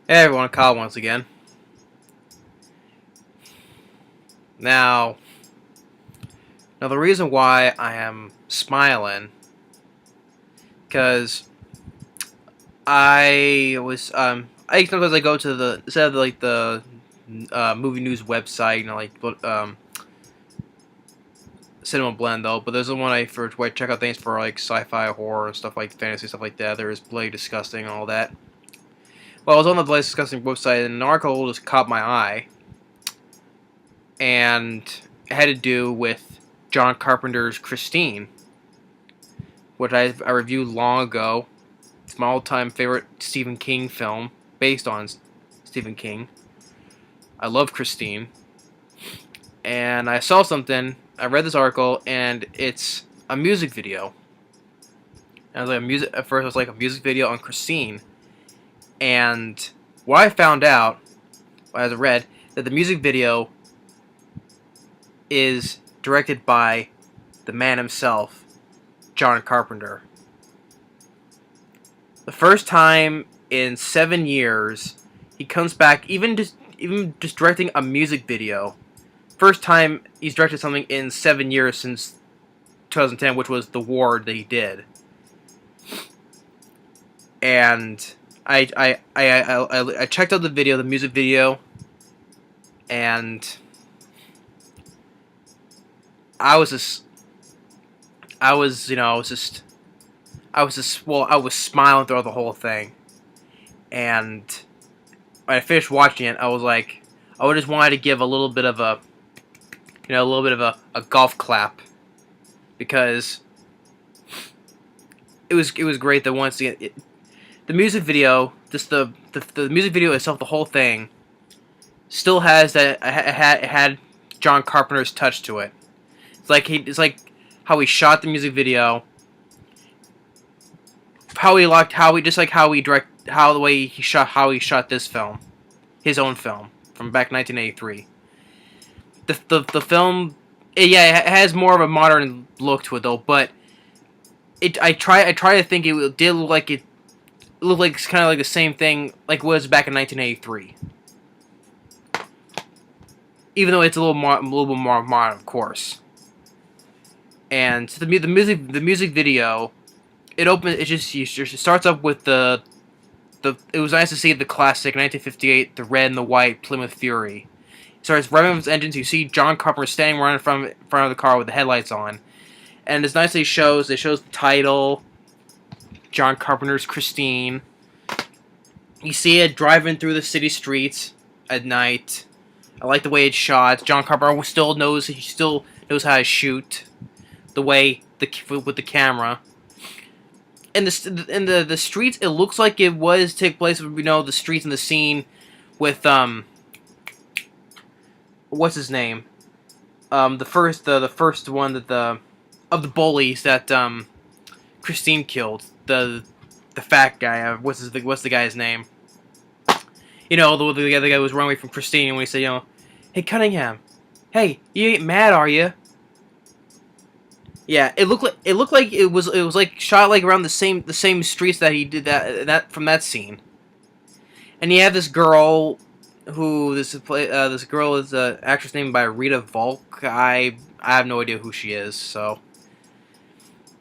Hey everyone, Kyle once again. Now, the reason why I am smiling, because I sometimes I go to the instead of like the movie news website, Cinema Blend though. But there's the one where I check out things for like sci-fi, horror, and stuff like fantasy stuff like that. There is Bloody Disgusting and all that. Well, I was on the Bloody Disgusting website, and an article just caught my eye, and it had to do with John Carpenter's Christine, which I reviewed long ago. It's my all-time favorite Stephen King film, based on Stephen King. I love Christine. And I saw something, I read this article, and it's a music video. And I was like, at first it was like a music video on Christine. And what I found out, as I read, that the music video is directed by the man himself, John Carpenter. The first time in 7 years he comes back, even just directing a music video. First time he's directed something in 7 years since 2010, which was The Ward that he did. And I checked out the video, the music video, and I was smiling throughout the whole thing. And when I finished watching it, I was like, I just wanted to give a little bit of a golf clap, because it was great that once again, the music video, just the music video itself, the whole thing, still has that it had John Carpenter's touch to it. It's like how he shot the music video, how he shot this film, his own film from back in 1983. The film, it has more of a modern look to it though, but I try to think it did look like it's kind of like the same thing like it was back in 1983. Even though it's a little bit more modern, of course. And the music video, it starts up with the it was nice to see the classic 1958, the red and the white Plymouth Fury. It starts revving up its engines. You see John Carpenter standing right in front of the car with the headlights on, and it's nicely shows the title, John Carpenter's Christine. You see it driving through the city streets at night. I like the way it's shot. John Carpenter still knows how to shoot the way with the camera. And the streets, it looks like it was take place, the streets in the scene with what's his name, the first one of the bullies that Christine killed, the fat guy. What's the guy's name? The guy who was running away from Christine, and when he said, hey Cunningham, hey, you ain't mad, are you? Yeah, it looked like it was like shot like around the same streets that he did that from that scene. And you have this girl this girl is an actress named by Rita Volk. I have no idea who she is. So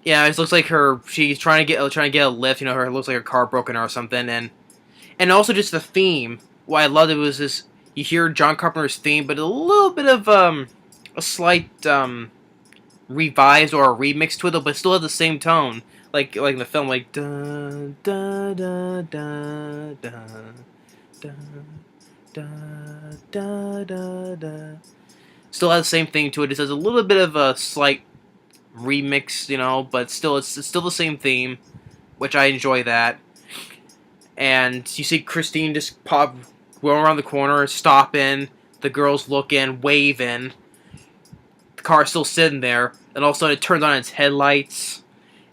yeah, it looks like she's trying to get a lift. It looks like her car broken or something. And also just the theme. What I loved it was this. You hear John Carpenter's theme, but a little bit of a slight revised or a remix to it, but still has the same tone, like in the film, like da da da da da da da da da da. Still has the same thing to it. It has a little bit of a slight remix, but still it's still the same theme, which I enjoy that. And you see Christine just going around the corner, stopping. The girls looking, waving. The car is still sitting there, and all of a sudden it turns on its headlights,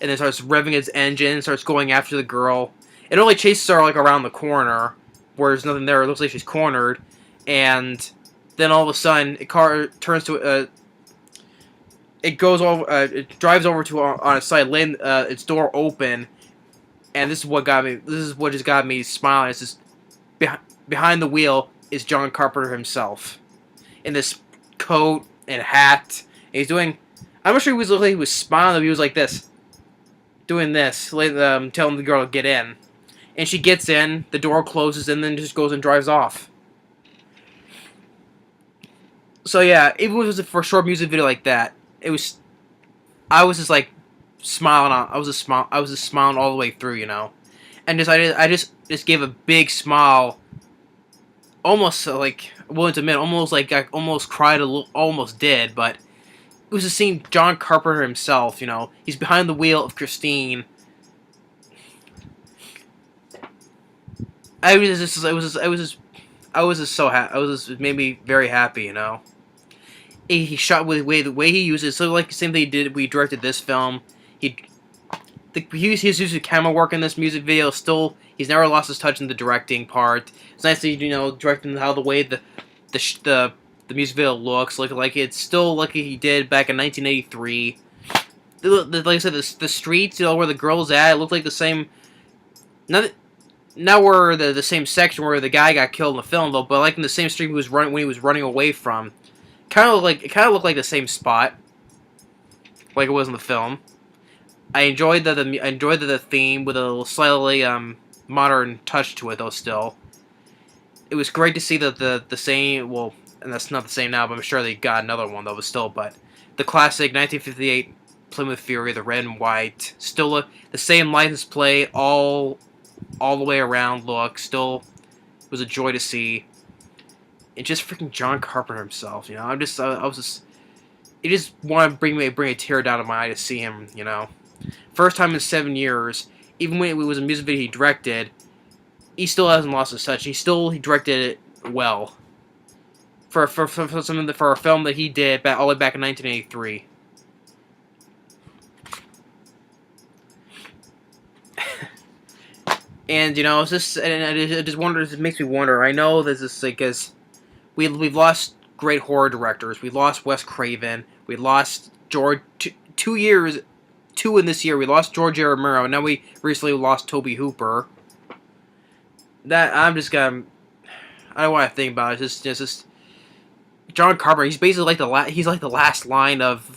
and then starts revving its engine, starts going after the girl. It only chases her like around the corner, where there's nothing there. It looks like she's cornered, and then all of a sudden, the car turns to it goes over, it drives over to on a side lane, its door open, and this is what just got me smiling. It's just behind the wheel is John Carpenter himself in this coat and hat. And he's doing. I'm not sure he was looking like he was smiling. But he was like this, doing this, telling the girl to get in. And she gets in. The door closes, and then just goes and drives off. So yeah, even if it was for a short music video like that, it was. I was just like smiling. I was just smiling all the way through, you know. And I just gave a big smile, almost like willing to admit, almost like I almost cried a little, almost did, but it was just seeing John Carpenter himself. You know, he's behind the wheel of Christine. I was just so happy. It made me very happy. You know, he shot with the way he uses, so like the same thing he did. We directed this film. He's using camera work in this music video. Still, he's never lost his touch in the directing part. It's nice to directing how the way the music video looks like it's still like he did back in 1983. Like I said, the streets, where the girl's at, it looked like the same. Now we're the same section where the guy got killed in the film though, but like in the same street when he was running away from. Kind of looked like the same spot, like it was in the film. I enjoyed the theme with a slightly modern touch to it though. Still, it was great to see that the same. Well, and that's not the same now, but I'm sure they got another one though. But still, the classic 1958 Plymouth Fury, the red and white, still the same license plate, all the way around look. Still, was a joy to see. And just freaking John Carpenter himself, you know. I was just. It just wanted to bring a tear down to my eye to see him, you know. First time in 7 years, even when it was a music video he directed, he still hasn't lost his touch. He directed it well. For a film that he did all the way back in 1983. And it's just, and it just wonders. It makes me wonder. I know this is because we've lost great horror directors. We lost Wes Craven. We lost George 2 years. 2 in this year. We lost George A. Romero. Now we recently lost Tobe Hooper. That I'm just gonna. I don't want to think about it. It's just John Carpenter. He's basically like he's like the last line of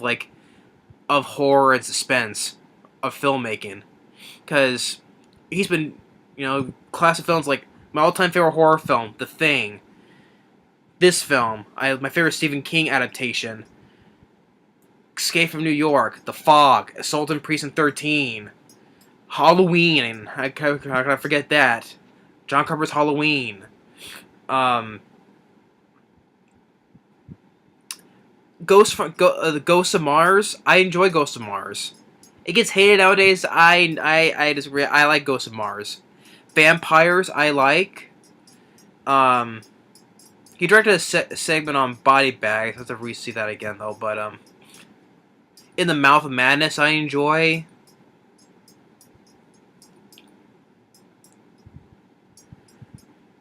horror and suspense of filmmaking, because he's been classic films like my all-time favorite horror film, The Thing. This film, my favorite Stephen King adaptation. Escape from New York, The Fog, Assault on Precinct 13, Halloween. How can I forget that? John Carpenter's Halloween. The Ghost of Mars. I enjoy Ghost of Mars. It gets hated nowadays. I like Ghost of Mars. Vampires. I like. He directed a segment on Body Bags. I have to re-see that again though. But In the Mouth of Madness, I enjoy.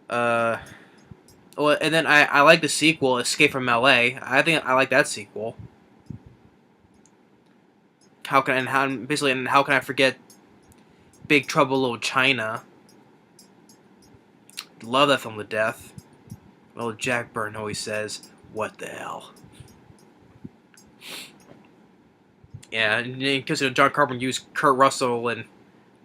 Well, and then I like the sequel, Escape from L.A. I think I like that sequel. How can I forget Big Trouble in Little China? Love that film to death. Well, Jack Burton always says, "What the hell?" Yeah, because John Carpenter used Kurt Russell in, I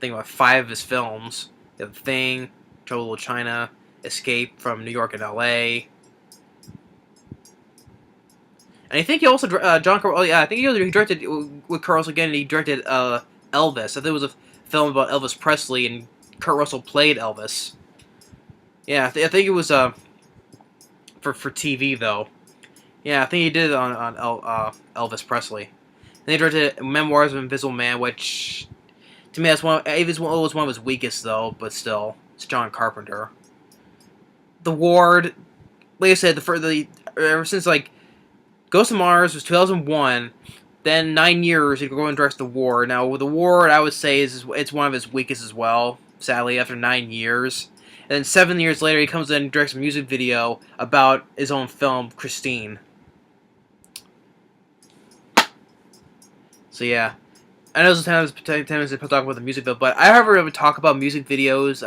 think, about 5 of his films. The Thing, Trouble in Little China, Escape from New York and L.A. And I think he also John Carpenter. Oh yeah, I think he directed with Kurt Russell again. And he directed Elvis. I think it was a film about Elvis Presley, and Kurt Russell played Elvis. Yeah, I think it was for TV though. Yeah, I think he did it on Elvis Presley. And he directed Memoirs of an Invisible Man, which to me it was one of his weakest though, but still, it's John Carpenter. The Ward, like I said, ever since Ghost of Mars was 2001, then 9 years he'd go and direct The Ward. Now with The Ward, I would say it's one of his weakest as well. Sadly, after 9 years. And then 7 years later, he comes in and directs a music video about his own film, Christine. So yeah, I know sometimes to talk about the music video, but I never really talk about music videos.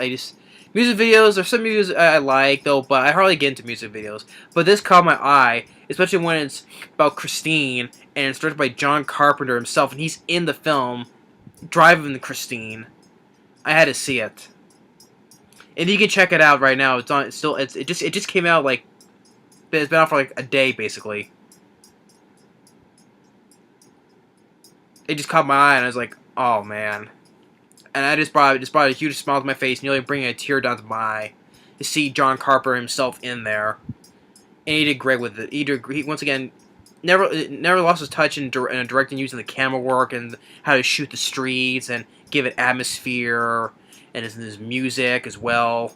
Music videos, there's some music I like, though, but I hardly get into music videos. But this caught my eye, especially when it's about Christine, and it's directed by John Carpenter himself, and he's in the film, driving Christine. I had to see it. And you can check it out right now. It's on. It's still. It just came out like. It's been out for like a day basically. It just caught my eye and I was like, oh man. And I just brought a huge smile to my face, nearly bringing a tear down to my eye to see John Carpenter himself in there. And he did great with it. He once again never lost his touch in directing, using the camera work and how to shoot the streets and give it atmosphere, and his music as well.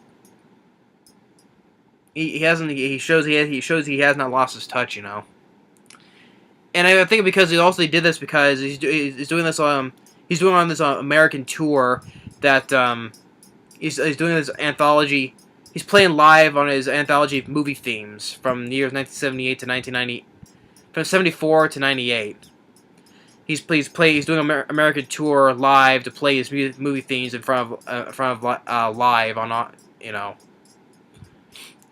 He shows he has not lost his touch, you know. And I think because he did this because he's doing this he's doing on this American tour that he's doing this anthology. He's playing live on his anthology of movie themes from the years 1978 to 1990, from 74 to 98. He's doing an American tour live to play his movie themes in front of live on, you know.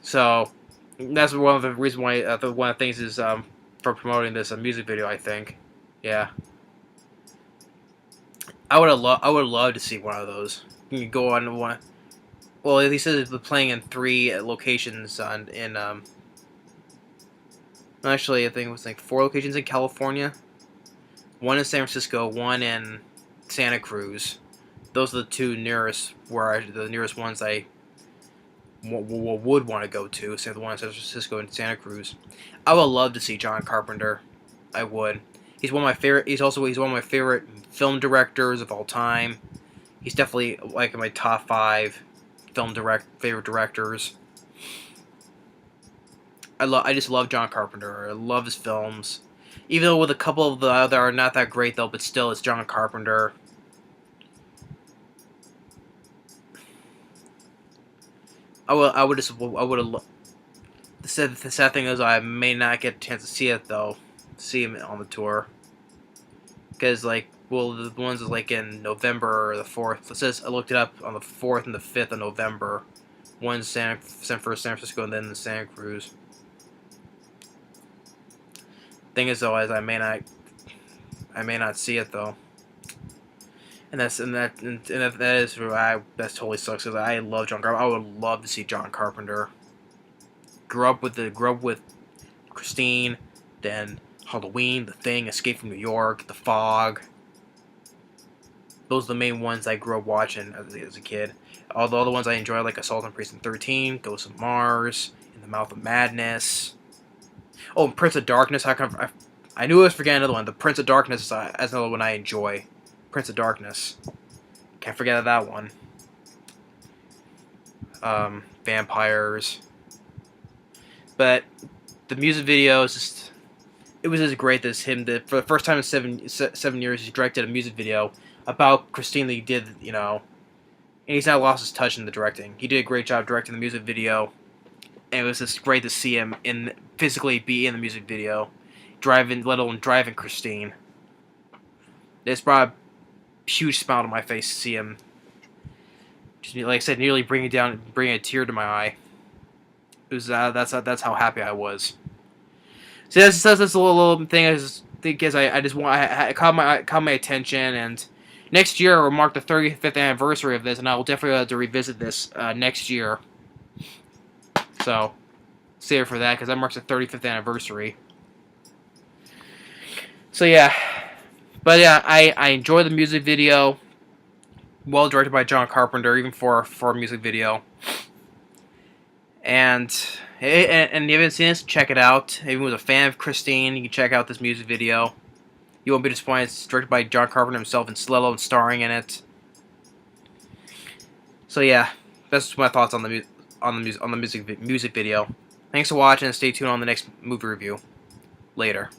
So that's one of the reasons why one of the things is for promoting this music video. I think, yeah. I would love to see one of those. You can go on one. Well, he says it's playing in 3 locations actually, I think it was like 4 locations in California. 1 in San Francisco, 1 in Santa Cruz. Those are the 2 nearest the nearest ones I would want to go to. Say the one in San Francisco and Santa Cruz. I would love to see John Carpenter. I would. He's one of my favorite. He's one of my favorite film directors of all time. He's definitely like in my top 5 favorite directors. I just love John Carpenter. I love his films. Even though with a couple of the other are not that great though, but still it's John Carpenter. The sad thing is I may not get a chance to see it though. See him on the tour. Because like, well, the ones is like in November or the 4th. It says I looked it up on the 4th and the 5th of November. One's San Francisco and then the Santa Cruz. Thing is though, is I may not see it though. And that is why that totally sucks because I love John Carpenter. I would love to see John Carpenter. Grew up with Christine, then Halloween, The Thing, Escape from New York, The Fog. Those are the main ones I grew up watching as a kid. All the other ones I enjoy, like Assault on Precinct 13, Ghosts of Mars, In the Mouth of Madness. Oh, and Prince of Darkness. I knew I was forgetting another one. The Prince of Darkness is another one I enjoy. Prince of Darkness. Can't forget that one. Vampires. But the music video is just... It was just great that for the first time in seven years, he directed a music video about Christine that he did, you know. And he's not lost his touch in the directing. He did a great job directing the music video. And it was just great to see him physically be in the music video. Let alone driving Christine. This brought a huge smile to my face to see him. Just, like I said, nearly bringing a tear to my eye. It was that's how happy I was. So that's a little thing. It caught my attention, and next year will mark the 35th anniversary of this, and I will definitely have to revisit this next year. So, stay here for that because that marks the 35th anniversary. So yeah, but yeah, I enjoy the music video. Well directed by John Carpenter, even for a music video. And if you haven't seen this, check it out. If you was a fan of Christine, you can check out this music video. You won't be disappointed. It's directed by John Carpenter himself and Slello and starring in it. So yeah, that's my thoughts on the music video. Thanks for watching and stay tuned on the next movie review. Later.